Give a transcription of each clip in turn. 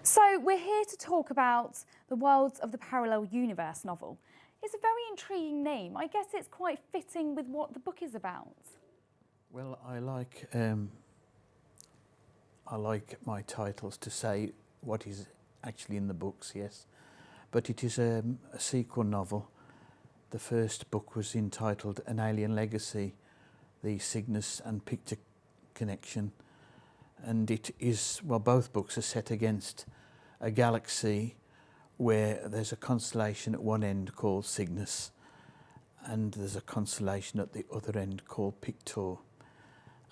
So we're here to talk about the Worlds of the Parallel Universe novel. It's a very intriguing name. I guess it's quite fitting with what the book is about. Well, I like my titles to say what is actually in the books, yes. But it is a sequel novel. The first book was entitled An Alien Legacy, the Cygnus and Picture Connection. And it is, well, both books are set against a galaxy where there's a constellation at one end called Cygnus, and there's a constellation at the other end called Pictor.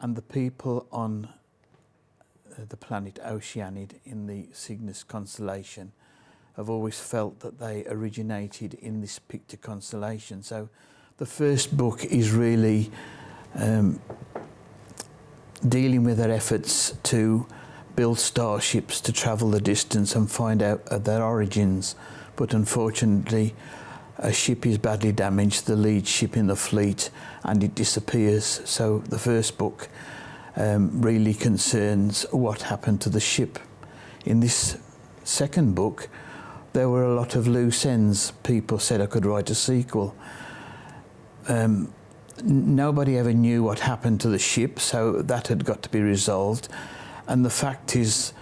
And the people on the planet Oceanid in the Cygnus constellation have always felt that they originated in this Pictor constellation. So the first book is really dealing with their efforts to build starships to travel the distance and find out their origins. But unfortunately, a ship is badly damaged, the lead ship in the fleet, and it disappears. So the first book really concerns what happened to the ship. In this second book, there were a lot of loose ends. People said I could write a sequel. Nobody ever knew what happened to the ship, so that had got to be resolved. And the fact is,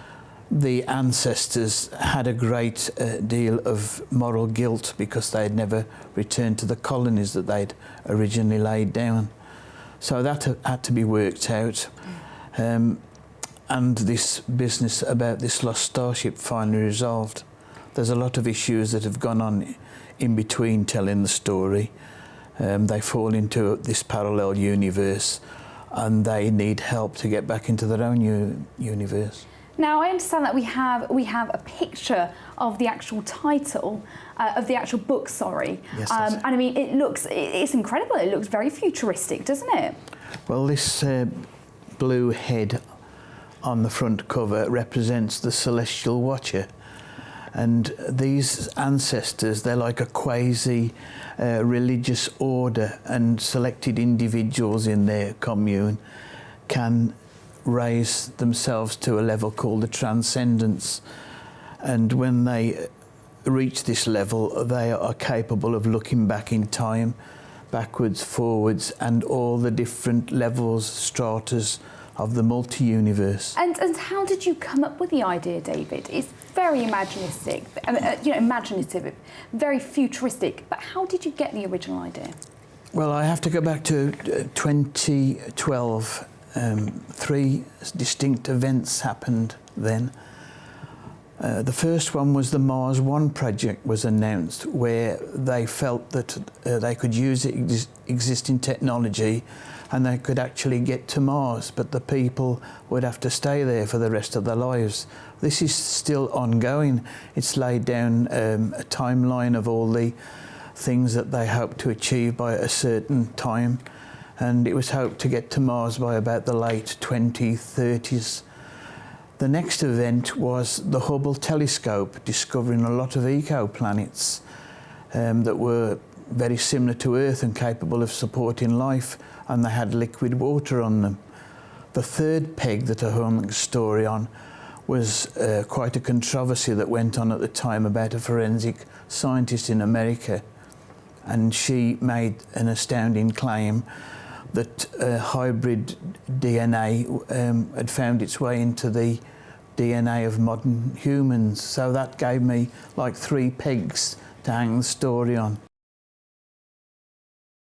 the ancestors had a great deal of moral guilt because they had never returned to the colonies that they'd originally laid down. So that had to be worked out. And this business about this lost starship finally resolved. There's a lot of issues that have gone on in between telling the story. They fall into this parallel universe and they need help to get back into their own universe. Now, I understand that we have a picture of the actual title, of the actual book, sorry. Yes, and I mean, it's incredible. It looks very futuristic, doesn't it? Well, this blue head on the front cover represents the Celestial Watcher. And these ancestors, they're like a quasi religious order, and selected individuals in their commune can raise themselves to a level called the transcendence. And when they reach this level, they are capable of looking back in time, backwards, forwards, and all the different levels, stratas of the multi-universe. And how did you come up with the idea, David? It's very imaginative, very futuristic, but how did you get the original idea? Well, I have to go back to 2012. Three distinct events happened then. The first one was the Mars One project was announced, where they felt that they could use existing technology and they could actually get to Mars, but the people would have to stay there for the rest of their lives. This is still ongoing. It's laid down a timeline of all the things that they hope to achieve by a certain time, and it was hoped to get to Mars by about the late 2030s. The next event was the Hubble telescope discovering a lot of ecoplanets that were very similar to Earth and capable of supporting life, and they had liquid water on them. The third peg that I hung the story on was quite a controversy that went on at the time about a forensic scientist in America, and she made an astounding claim that hybrid DNA had found its way into the DNA of modern humans. So that gave me like 3 pegs to hang the story on.